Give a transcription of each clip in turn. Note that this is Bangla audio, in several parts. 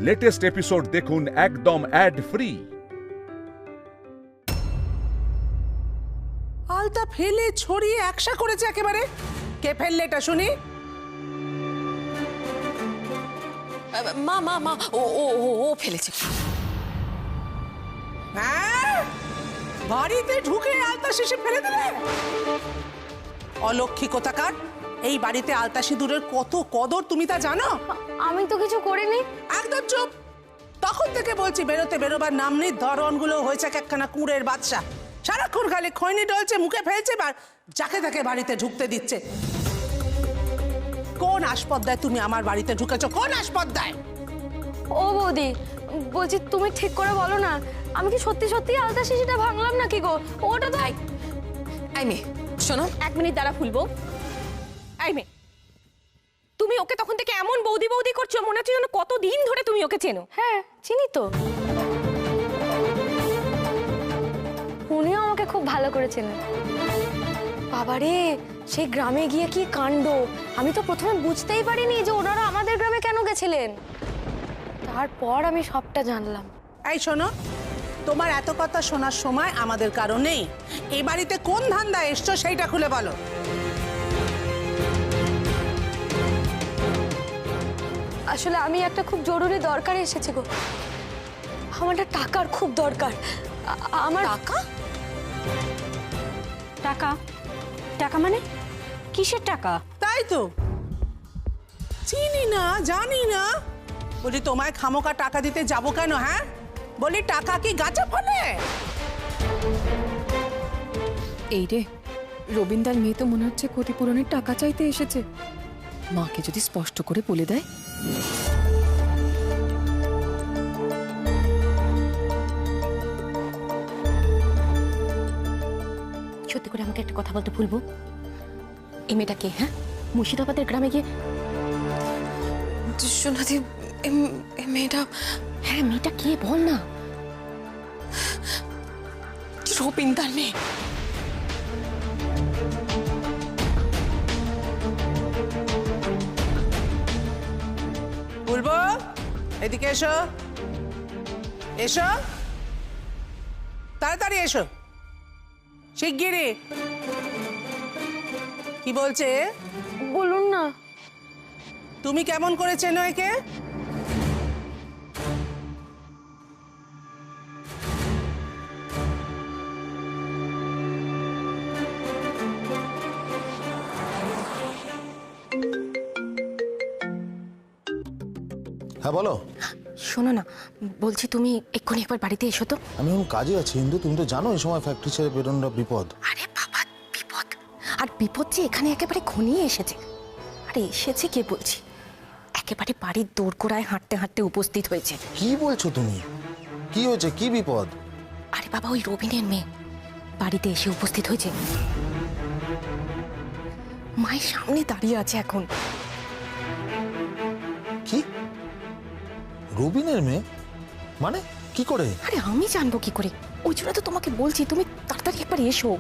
লেটেস্ট এপিসোড দেখুন একদম অ্যাড ফ্রি। আলতা ফেলে ছড়িয়ে একসা করেছে একেবারে। কে ফেললে এটা শুনি? মা মা মা ও ও ও ও ফেলেছে। হ্যাঁ, বাড়িতে ঢুকে আলতা শিশি ফেলে দিলে? অলক্ষী কোথাকার! এই বাড়িতে আলতা সিঁদুরের কত কদর তুমি তা জানো? আমি তো কিছু করিনি। একদম চুপ! তখন থেকে বলছি বেরোবার নাম নেই। ধরনগুলো হয়েছে একখানা কুঁড়ের বাচ্চা। সারাক্ষণ খালি খৈনি ডলছে, মুখে ফেলছে, আর যাকে তাকে বাড়িতে ঢুকতে দিচ্ছে। কোন আসপদ্দায় তুমি আমার বাড়িতে ঢুকেছো? কোন আসপদ্দায়? ও বৌদি, বলছি তুমি ঠিক করে বলো না, আমি কি সত্যি সত্যি আলতা শিশিটা ভাঙলাম নাকি গো? ওটা তো আই মেয়ে শোনো, 1 মিনিট দ্বারা খুলবো। এই মেয়ে, তুমি ওকে তখন থেকে এমন বৌদি বৌদি করছো, মনে হচ্ছে যেন কতদিন ধরে তুমি ওকে চেনো। হ্যাঁ চিনি তো, উনিও আমাকে খুব ভালো করে চেনেন। বাবারে, সেই গ্রামে গিয়ে কি কাণ্ড! আমি তো প্রথমে বুঝতেই পারিনি যে ওনারা আমাদের গ্রামে কেন গেছিলেন। তারপর আমি সবটা জানলাম। এই শোনো, তোমার এত কথা শোনার সময় আমাদের কারো নেই। এই বাড়িতে কোন ধান্দা এসছো সেইটা খুলে বলো। আসলে আমি একটা খুব জরুরি দরকারে এসেছি গো। আমার একটা টাকার খুব দরকার। আমার টাকা? টাকা? টাকা মানে কিসের টাকা? তাই তো, চিনি না, জানি না। বলি তোমায় খামোকা টাকা দিতে যাবো কেন? হ্যাঁ বলি, টাকা কি গাছে ফলে? এই রে, রবীন্দার মেয়ে তো মনে হচ্ছে ক্ষতিপূরণের টাকা চাইতে এসেছে। মাকে যদি স্পষ্ট করে বলে দেয়। সত্যি করে আমাকে একটা কথা বলতে ভুলবো, এই মেয়েটা কে? হ্যাঁ, মুর্শিদাবাদের গ্রামে গিয়ে সোনাদি, মেয়েটা, হ্যাঁ মেয়েটা কে বল না। রবীন্দার মেয়ে। বলবো, এদিকে এসো, এসো, তাড়াতাড়ি এসো, শিগগিরই। কি বলছে? বলুন না। তুমি কেমন করে চেনো একে? হ্যাঁ বলো। শোনো না, বলছি তুমি এক্ষুনি একবার বাড়িতে এসো তো। আমি এখন কাজে আছি হিন্দু, তুমি তো জানো এই সময় ফ্যাক্টরি ছেড়ে বেরোনোটা বিপদ। আরে বাবা, বিপদ আর বিপদ যে এখানে একেবারে ঘনিয়ে এসেছে। আরে এসেছে কে বলছি, একেবারে বাড়ির দোরগোড়ায় হাঁটতে হাঁটতে উপস্থিত হয়েছে। কি বলছো তুমি? কি হয়েছে? কি বিপদ? আরে বাবা, ওই রবিনের মেয়ে বাড়িতে এসে উপস্থিত হয়েছে। মায়ের সামনে দাঁড়িয়ে আছে এখন। কি? রবিনের মেয়ে? মানে কি করে? আরে আমি জানবো কি করে? ওই জন্য তো তোমাকে বলছি, তুমি তাড়াতাড়ি একবার এসো।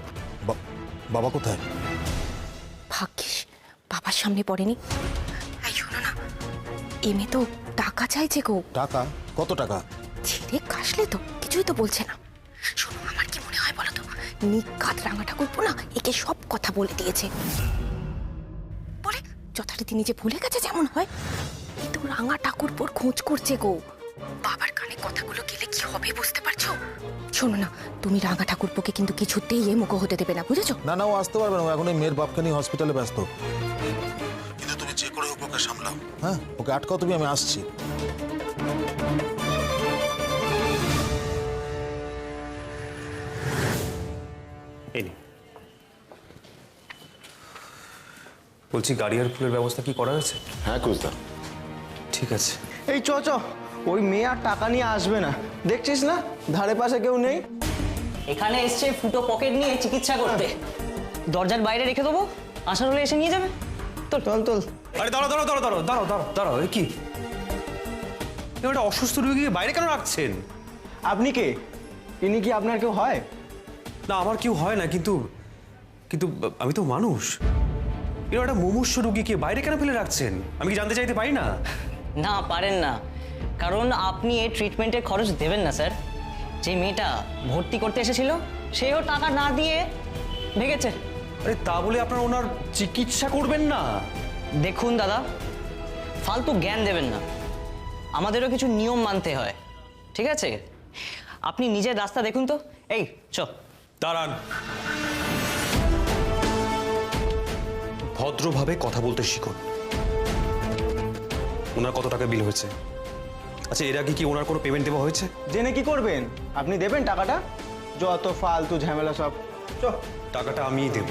বাবা কোথায়? ভাগ্যিস বাবার সামনে পড়েনি। এই শোনো না, এমে তো টাকা চাইছে গো। টাকা? কত টাকা? ছেড়ে কাশলে তো কিছুই তো বলছে না। শোনো, আমার কি মনে হয় বলো তো, নিকাত রাঙা ঠাকুরপো না একে সব কথা বলে দিয়েছে। বলে যথারীতি নিজে ভুলে গেছে যেমন হয়। কিন্তু রাঙা ঠাকুরপোর খোঁজ করছে গো। বাবার কানে কথাগুলো গেলে কি হবে বুঝতে পারছো? শোনো না, তুমি রাঙা ঠাকুরপোকে কিন্তু কিছুতেই মুখো হতে দেবে না, বুঝেছো? না না, ও আসতে পারবে না, ও এখন এই মেয়ের বাপকে নিয়ে হসপিটালে ব্যস্ত। কিন্তু তুমি যে করে হোক ওকে সামলাও। হ্যাঁ, ওকে আটকাও তুমি, আমি আসছি। বলছি, গাড়ি আর ফুলের ব্যবস্থা কি করা হয়েছে? হ্যাঁ কুজদা, ঠিক আছে। এই চ ওই মেয়ে আর টাকা নিয়ে আসবে না, দেখছিস না ধারে পাশে কেউ নেই। এখানে এসছে ফুটো পকেট নিয়ে চিকিৎসা করতে। দরজার বাইরে রেখে দেবো, আসার হলে এসে নিয়ে যাবে। তোল তোল তোল। আরে দাঁড়াও দাঁড়াও দাঁড়াও দাঁড়াও দাঁড়াও দাঁড়াও দাঁড়াও, এ কি? একটা অসুস্থ রোগীকে বাইরে কেন রাখছেন? আপনি কে? ইনি কি আপনার কেউ হয়? না, আমার কেউ হয় না, কিন্তু কিন্তু আমি তো মানুষ। এরকম একটা মুমূর্ষু রোগীকে বাইরে কেন ফেলে রাখছেন? আমি কি জানতে চাইতে পারি না? না পারেন না, কারণ আপনি এই ট্রিটমেন্টের খরচ দেবেন না স্যার। যে মেয়েটা ভর্তি করতে এসেছিল সেও টাকা না দিয়ে ভেগেছে। আরে তা বলে আপনারা ওনার চিকিৎসা করবেন না? দেখুন দাদা, ফালতু জ্ঞান দেবেন না, আমাদেরও কিছু নিয়ম মানতে হয়, ঠিক আছে? আপনি নিজের রাস্তা দেখুন তো। এই দাঁড়ান, ভদ্রভাবে কথা বলতে শিখুন। ওনার কত টাকা বিল হয়েছে? আচ্ছা, এর আগে কি ওনার কোনো পেমেন্ট দেওয়া হয়েছে? জেনে কি করবেন? আপনি দেবেন টাকাটা? যত ফালতু ঝামেলা সব। টাকাটা আমিই দেব।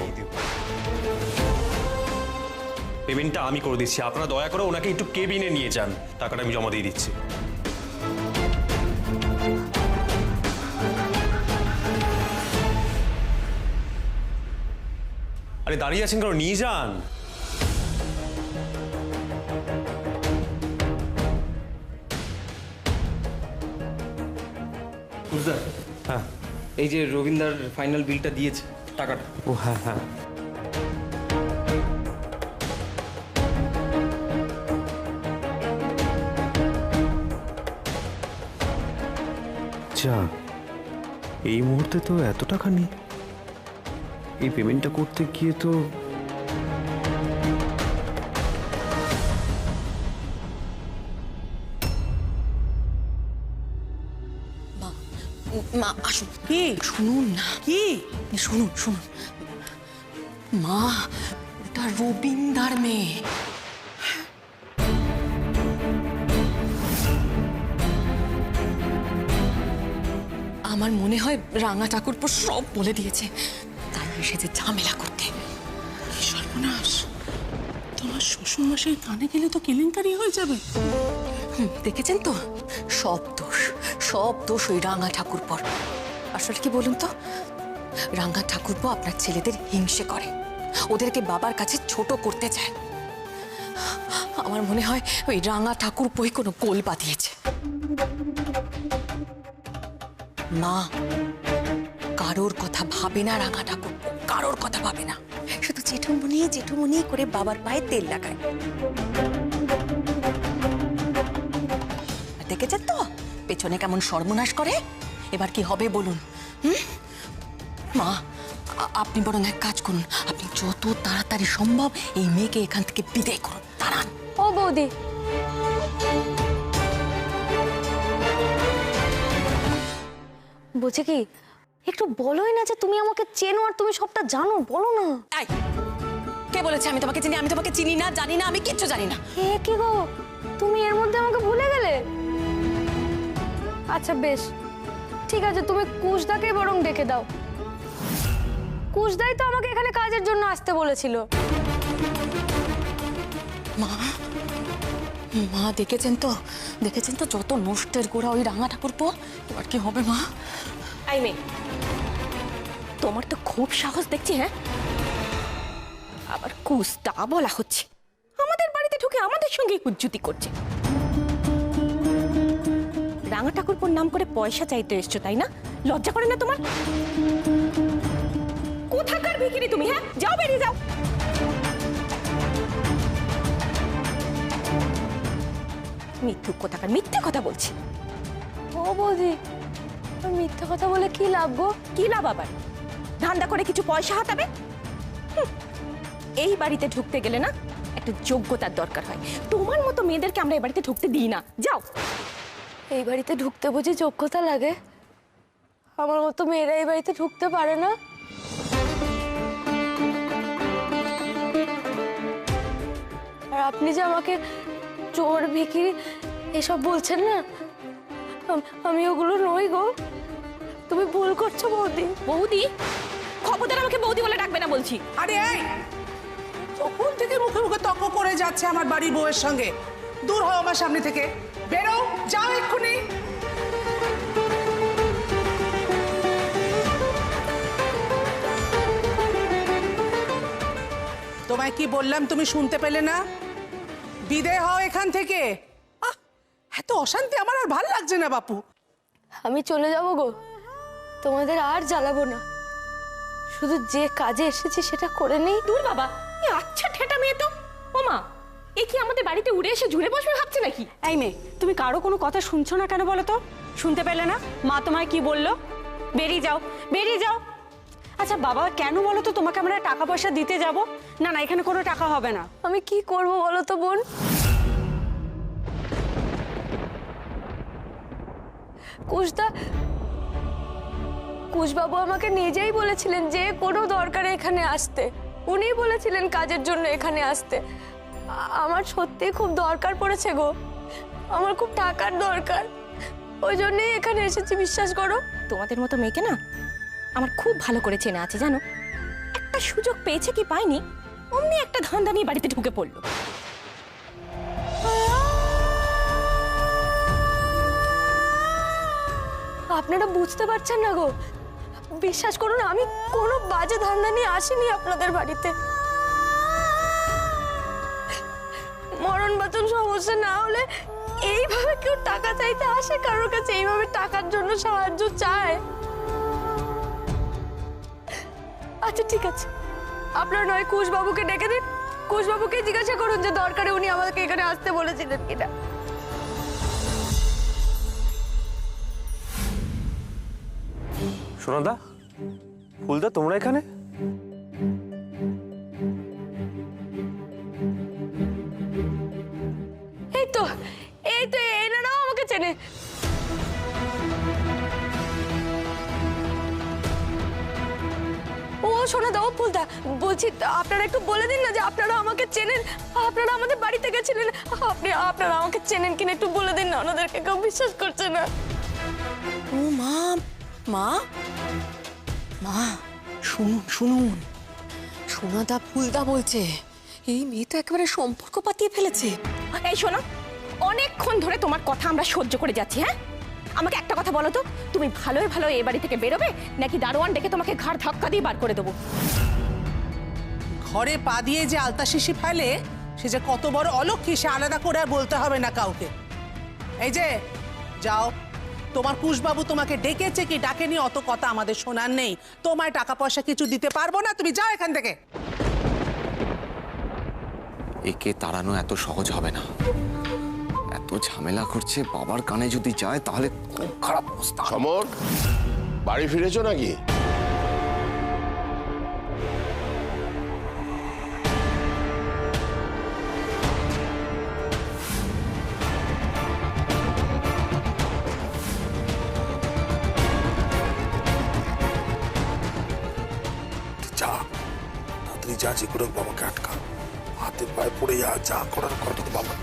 পেমেন্টটা আমি করে দিচ্ছি, আপনারা দয়া করে ওনাকে একটু কেবিনে নিয়ে যান, টাকাটা আমি জমা দিয়ে দিচ্ছি। আরে দাঁড়িয়ে আছেন কেন? নিয়ে যান। বুঝদার, হ্যাঁ, এই যে রবীন্দার ফাইনাল বিলটা দিয়েছে, টাকাটা। ও হ্যাঁ হ্যাঁ, যা এই মুহূর্তে তো এত টাকা নেই। এই পেমেন্টটা করতে গিয়ে তো মা আসুন। কি শুনুন না, কি? শুনুন শুনুন। মা, ওটা রবীন্দার মেয়ে। আমার মনে হয় রাঙা ঠাকুরপো সব বলে দিয়েছে, তার এসেছে ঝামেলা করতে। কি সর্বনাশ! তোমার শ্বশুরমশাই কানে গেলে তো কেলেঙ্কারি হয়ে যাবে। দেখেছেন তো, সব দোষ ওই রাঙা ঠাকুরপোর। আসলে কি বলুন তো, রাঙা ঠাকুরপো আপনার ছেলেদের হিংসে করে, ওদেরকে বাবার কাছে ছোট করতে চায়। আমার মনে হয় ওই রাঙা ঠাকুরপোই কোনো গোল বাঁধিয়েছে। মা, কারোর কথা ভাবে না রাঙা ঠাকুরপো, কারোর কথা ভাবে না, শুধু জেঠুমনি করে বাবার পায়ে তেল লাগায়। দেখেছেন তো পেছনে কেমন সর্বনাশ করে। এবার কি হবে বলুন? মা, আপনি বরং এক কাজ করুন, আপনি যত তাড়াতাড়ি সম্ভব এই মেয়েকে এখান থেকে বিদায় করুন। দাঁড়ান। ও বৌদি, বলছে কি, একটু বলোই না যে তুমি আমাকে চেনো আর তুমি সবটা জানো, বলো না। এই, কে বলেছে আমি তোমাকে চিনি? আমি তোমাকে চিনি না, জানি না, আমি কিচ্ছু জানি না। এ কি গো, তুমি এর মধ্যে আমাকে ভুলে গেলে? আচ্ছা বেশ, ঠিক আছে, তুমি কুশদাকে বরং ডেকে দাও। কুশদাই তো আমাকে এখানে কাজের জন্য আসতে বলেছিল। মা দেখেছেন তো যত নষ্টের গোড়া ওই রাঙা ঠাকুরপো। এবার কি হবে মা? আই মেয়ে, তোমার তো খুব সাহস দেখছি। হ্যাঁ, আবার কুস্তা বলা হচ্ছে, আমাদের বাড়িতে ঢুকে আমাদের সঙ্গে হুজ্জুতি করছে। রাঙা ঠাকুরপোর নাম করে পয়সা চাইতে এসছো, তাই না? লজ্জা করে না তোমার? কোথাকার ভিখিরি তুমি? হ্যাঁ, যাও, বেরিয়ে যাও। মিথ্যুক কোথাকার, মিথ্যে কথা বলছি। ও বৌদি, মিথ্যা কথা বলে কি লাভ গো? কি লাভ আবার? ধান্দা করে কিছু পয়সা হাতাবে? এই বাড়িতে ঢুকতে গেলে না একটা যোগ্যতার দরকার হয়। তোমার মতো মেয়েদেরকে আমরা এই বাড়িতে ঢুকতে দিই না। যাও। এই বাড়িতে ঢুকতে বুঝি যোগ্যতা লাগে? আমার মতো মেয়েরা এই বাড়িতে ঢুকতে পারে না? আর আপনি যে আমাকে চোর ভিখিরি এসব বলছেন না, আমি ওগুলো নই গো। তুমি ভুল করছো বৌদি। বৌদি? খবরদার আমাকে বৌদি বলে ডাকবে না বলছি। আরে এই, তখন থেকে মুখে মুখে তর্ক করে যাচ্ছে আমার বাড়ির বউয়ের সঙ্গে। দূর হও আমার সামনে থেকে, বেরো, যাও এক্ষুনি। তোমায় কি বললাম, তুমি শুনতে পেলে না? বিদায় হও এখান থেকে। এত অশান্তি আমার আর ভাল লাগছে না বাপু। আমি চলে যাব গো, তোমাদের আর জ্বালাবো না। শুধু যে কাজে এসেছি সেটা করে নেই। দূর বাবা, আচ্ছা ঠেটা মেয়ে তো। ও মা, এ কি আমাদের বাড়িতে উড়ে এসে ঝুলে বসবে ভাবছে নাকি? এই মেয়ে, তুমি কারো কোনো কথা শুনছো না কেন বলো তো? শুনতে পেলে না মা তোমায় কি বললো? বেরিয়ে যাও, বেরিয়ে যাও। আচ্ছা বাবা, কেন বলো তো তোমাকে আমরা টাকা পয়সা দিতে যাব? না না, এখানে কোনো টাকা হবে না। আমি কি করব বলো তো বোন? কুশবাবু আমাকে নিজেই বলেছিলেন যে কোনো দরকারে এখানে আসতে। উনিই বলেছিলেন কাজের জন্য এখানে আসতে। আমার সত্যি খুব দরকার পড়েছে গো, আমার খুব টাকার দরকার, ওই জন্যই এখানে এসেছি, বিশ্বাস করো। তোমাদের মতো মেয়েকে না আমার খুব ভালো করে চেনা আছে জানো। একটা সুযোগ পেয়েছে কি পায়নি, অমনি একটা ধান্দা নিয়ে বাড়িতে ঢুকে পড়লো। আপনারা বুঝতে পারছেন না গো, বিশ্বাস করুন আমি কোনো বাজে ধান্দা নিয়ে আসিনি আপনাদের বাড়িতে। মরণ বাঁচন সমস্যা না হলে এইভাবে কেউ টাকা চাইতে আসে কারোর কাছে? এইভাবে টাকার জন্য সাহায্য চায়? আচ্ছা ঠিক আছে, আপনারা নয় কুশবাবুকে ডেকে দিন, কুশবাবুকে জিজ্ঞাসা করুন যে দরকারে উনি আমাকে এখানে আসতে বলেছিলেন কিনা। সোনাদা, ফুলদা, তোমরা এখানে? এই তো এনারাও আমাকে চেনে। ও সোনাদা, ও ফুলদা, বলছি আপনারা একটু বলে দিন না যে আপনারা আমাকে চেনেন, আপনারা আমাদের বাড়িতে গেছিলেন, আপনারা আমাকে চেনেন কিনা একটু বলে দিন না, ওনাদেরকে কেউ বিশ্বাস করছে না। ও মা, মা মা শুনুন শুনুন, সোনাদা ফুলদা বলছে এই মেয়ে তো একেবারে সম্পর্ক পাতিয়ে ফেলেছে। এই শোনো, অনেকক্ষণ ধরে তোমার কথা আমরা সহ্য করে যাচ্ছি। হ্যাঁ, আমাকে একটা কথা বলো তো, তুমি ভালোই ভালো এই বাড়ি থেকে বেরোবে নাকি দারোয়ান ডেকে তোমাকে ঘাড় ধাক্কা দিয়ে বার করে দেবো? ঘরে পা দিয়ে যে আলতা শিশি ফেলে সে যে কত বড় অলক্ষী সে আলাদা করে আর বলতে হবে না কাউকে। এই যে যাও, তোমার কুশবাবু তোমাকে ডেকেছে কি ডাকেনি অত কথা আমাদের শোনার নেই। তোমায় টাকা পয়সা কিছু দিতে পারবো না, তুমি যাও এখান থেকে। একে তাড়ানো এত সহজ হবে না, এত ঝামেলা করছে, বাবার কানে যদি যায় তাহলে খুব খারাপ অবস্থা। সমর, বাড়ি ফিরেছো নাকি? যা তাড়াতাড়ি যা, যে করে বাবাকে আটকা, হাতে পায়ে পড়ে যা, যা করার কর তোকে। বাবা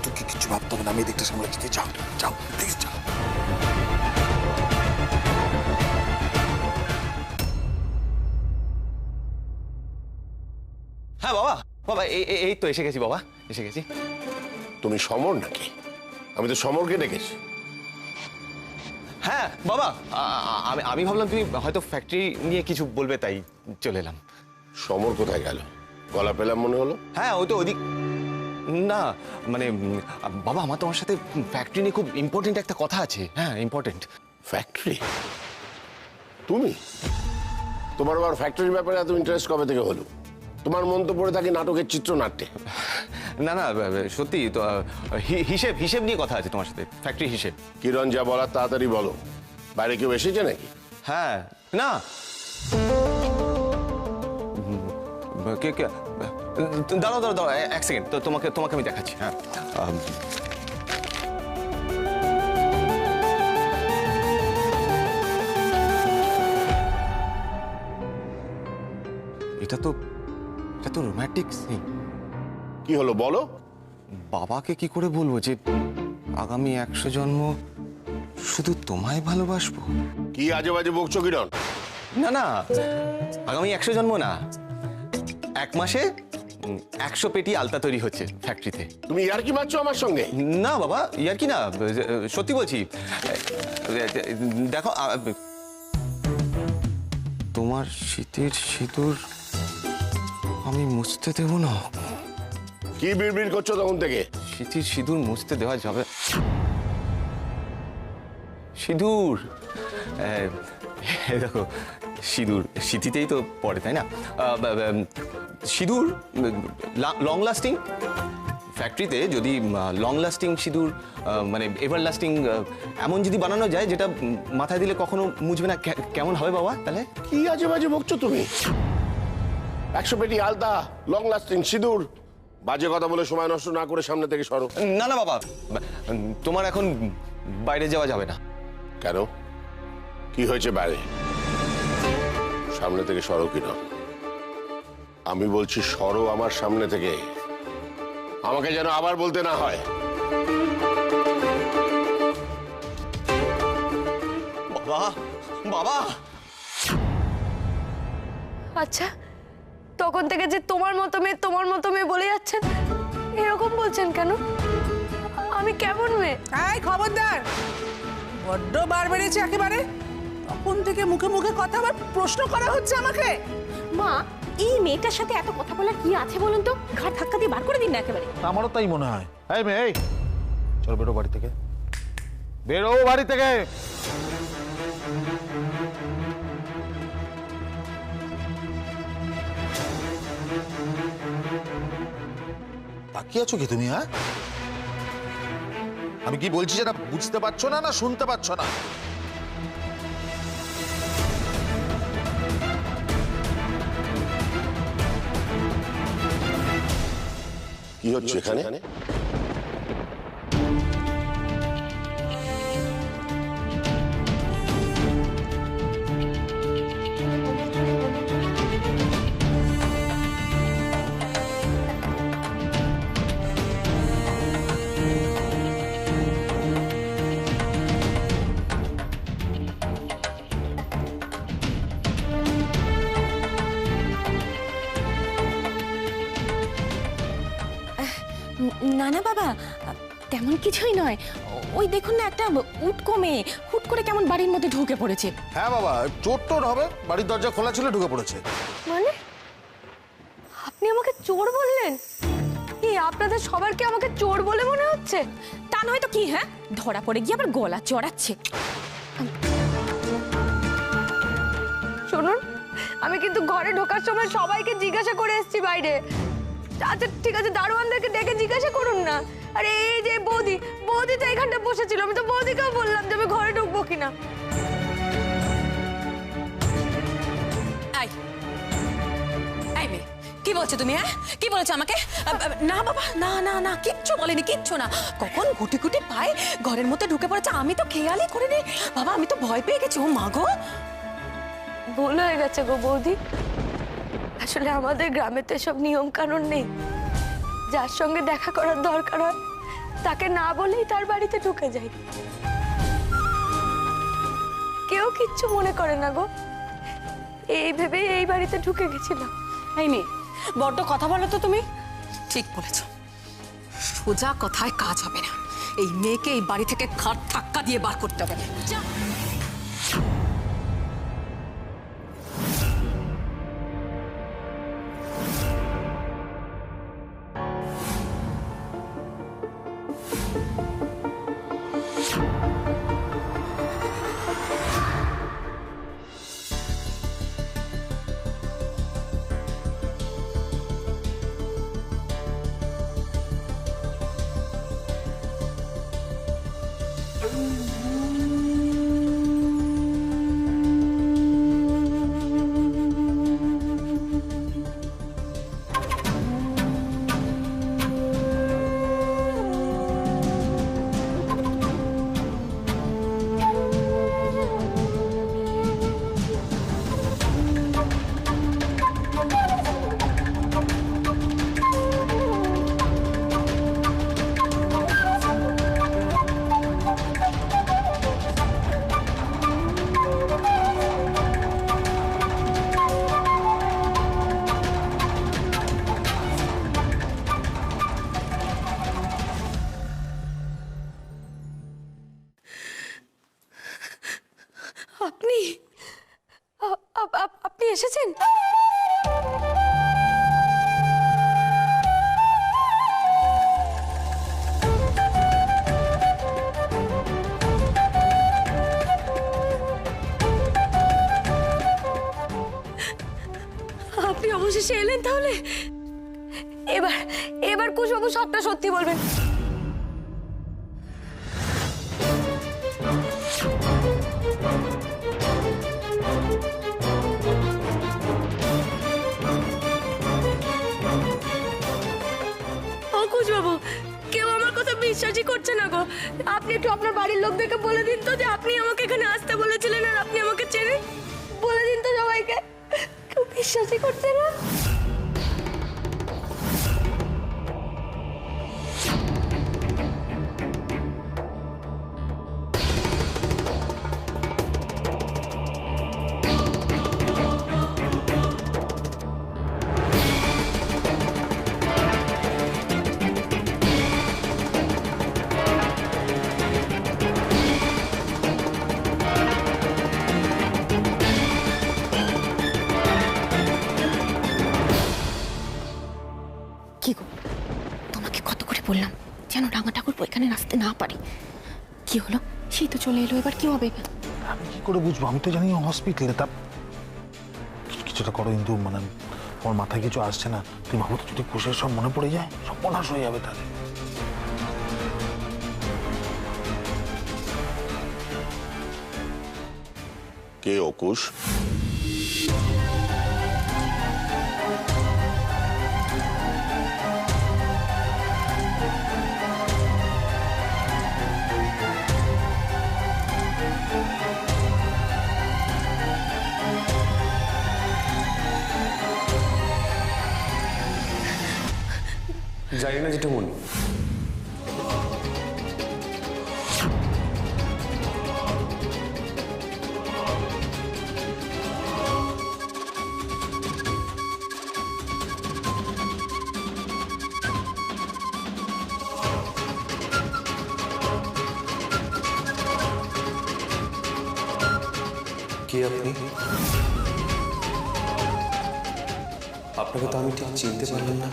তুই কি কিছু ভাবতে হবে না, আমি এদিকটা সামলাচ্ছি, তুই যাও যাও প্লিজ যা। হ্যাঁ বাবা, বাবা এই তো এসে গেছি বাবা, এসে গেছি। তুমি সমর নাকি? আমি তো সমরকে ডেকেছি। হ্যাঁ বাবা, আমি ভাবলাম তুমি হয়তো ফ্যাক্টরি নিয়ে কিছু বলবে তাই চলে এলাম। সমর কোথায় গেল? গলা পেলাম মনে হলো। হ্যাঁ ওই তো ওদিক। না মানে বাবা, আমার তোমার সাথে ফ্যাক্টরি নিয়ে খুব ইম্পর্টেন্ট একটা কথা আছে। হ্যাঁ ইম্পর্টেন্ট। ফ্যাক্টরি? তুমি? তোমার আবার ফ্যাক্টরির ব্যাপারে এত ইন্টারেস্ট কবে থেকে হলো? তোমার মন তো পড়ে থাকে নাটকের চিত্রনাট্যে। না না সত্যি তো, হিসেব নিয়ে কথা আছে তোমার সাথে, ফ্যাক্টরি হিসেব। কিরণ, যা বলার তাড়াতাড়ি বলো। বাইরে কেউ এসেছে নাকি? হ্যাঁ না, দাঁড়াও দাঁড়াও দাঁড়াও এক সেকেন্ড, তো তোমাকে আমি দেখাচ্ছি। হ্যাঁ এটা তো রোম্যান্টিক সিন। কি হলো বলো? বাবাকে কি করে বলবো যে আগামী 100 জন্ম শুধু তোমায় ভালোবাসবো? কি আজে বাজে বকছো কিরণ? না না, আগামী 100 জন্ম না, 1 মাসে 100 পেটি আলতা তৈরি হচ্ছে ফ্যাক্টরিতে। তুমি ইয়ার কি মারছো আমার সঙ্গে? না বাবা, ইয়ার কি না, সত্যি বলছি। দেখো, তোমার শীতের সিঁদুর আমি মুছতে দেব না। কি বিড়বিড় করছো তখন থেকে? শীতের সিঁদুর মুছতে দেওয়া যাবে? সিঁদুর দেখো, সিঁদুর শীতিতেই তো পড়ে তাই না? সিঁদুর লং লাস্টিং, ফ্যাক্টরিতে যদি লং লাস্টিং সিঁদুর মানে এভার লাস্টিং এমন যদি বানানো যায় যেটা মাথায় দিলে কখনো মুছবে না, কেমন হবে বাবা তাহলে? কি আজে বাজে বকছো তুমি? 100 পেটি আলতা, লং লাস্টিং সিঁদুর, বাজে কথা বলে সময় নষ্ট না করে সামনে থেকে সরো। না না বাবা, তোমার এখন বাইরে যাওয়া যাবে না। কেন, কি হয়েছে বাইরে? সামনে থেকে সরো কিনা? আমি বলছি সরো আমার সামনে থেকে, আমাকে যেন আবার বলতে না হয়। বাবা বাবা। আচ্ছা, তখন থেকে যে তোমার মতো মেয়ে বলে যাচ্ছেন, এরকম বলছেন কেন? আমি কেমন মেয়ে? এই খবরদার, বড্ড বার বেড়েছে একেবারে। তখন থেকে মুখে মুখে কথা, আবার প্রশ্ন করা হচ্ছে আমাকে। মা, এই মেয়েটার সাথে এত কথা বলার কি আছে বলুন তো? ঘাট ধাক্কা দিয়ে বার করে দিন না একেবারে। আমারও তাই মনে হয়। এই মেয়ে, এই চলো বেরো বাড়ি থেকে, বেরো বাড়ি থেকে। তাকিয়ে আছো কি তুমি? হ্যাঁ, আমি কি বলছি সেটা বুঝতে পারছো না, না শুনতে পাচ্ছ না? কি হচ্ছে এখানে? না না বাবা, তেমন কিছুই নয়। ওই দেখুন না, একটা উটকো মেয়ে হুট করে কেমন বাড়ির মধ্যে ঢুকে পড়েছে। হ্যাঁ বাবা, চোর টোর হবে, বাড়ির দরজা খোলা ছিল, ঢুকে পড়েছে। মানে আপনি আমাকে চোর বললেন? এই আপনাদের সবার কি আমাকে চোর বলে মনে হচ্ছে? তা নয় তো কি? হ্যাঁ, ধরা পড়ে গিয়ে আবার গলা চড়াচ্ছে। শুনুন, আমি কিন্তু ঘরে ঢোকার সময় সবাইকে জিজ্ঞাসা করে এসেছি বাইরে। আচ্ছা ঠিক আছে, দারোয়ানদেরকে ডেকে জিজ্ঞাসা করুন না। আরে এই যে বৌদি তো এখানটা বসেছিল, আমি তো বৌদিকেও বললাম যে আমি ঘরে ঢুকবো কিনা। কি বলছো তুমি? হ্যাঁ, কি বলেছো আমাকে? না বাবা, না না না, কিচ্ছু বলেনি, কিচ্ছু না। কখন গুটি গুটি পায়ে ঘরের মধ্যে ঢুকে পড়েছে, আমি তো খেয়ালই করিনি বাবা, আমি তো ভয় পেয়ে গেছি। ও মা গো, ভুল হয়ে গেছে গো বৌদি। আসলে আমাদের গ্রামে তো এসব নিয়ম কানুন নেই। যার সঙ্গে দেখা করার দরকার হয় তাকে না বলেই তার বাড়িতে ঢুকে যাই। কেউ কিচ্ছু মনে করে না গো, এই ভেবে এই বাড়িতে ঢুকে গেছিলাম। এই মেয়ে, বড্ড কথা বলো তো তুমি। ঠিক বলেছ, সোজা কথায় কাজ হবে না। এই মেয়েকে এই বাড়ি থেকে ঘাট ধাক্কা দিয়ে বার করতে হবে। যা। আপনি এসেছেন? আপনি অবশেষে এলেন তাহলে। এবার কুশবাবু সবটা সত্যি বলবেন। কুশবাবু, কেউ আমার কথা বিশ্বাসই করছে না গো। আপনি একটু আপনার বাড়ির লোকদেরকে বলে দিন তো যে আপনি আমাকে এখানে আসতে বলেছিলেন আর আপনি আমাকে চেনেন। বলে দিন তো সবাইকে, কেউ বিশ্বাসই করছে না। কি গো, তোমাকে কত করে বললাম যেন রাঙা ঠাকুর এখানে আসতে না পারে। কি হলো? সেই তো চলে এলো, এবার কি হবে? আমি কি করে বুঝবো? আমি তো জানি হসপিটালে। তা কিছুটা করো, কিন্তু মানে আমার মাথায় কিছু আসছে না। তুমি ভাবো তো যদি কুশের সব মনে পড়ে যায়, সব বনাশ হয়ে যাবে তাহলে। কে অকুশ? জানি না যেটা মনে। কে আপনি? আপনাকে তো আমি ঠিক চিনতে পারলাম না।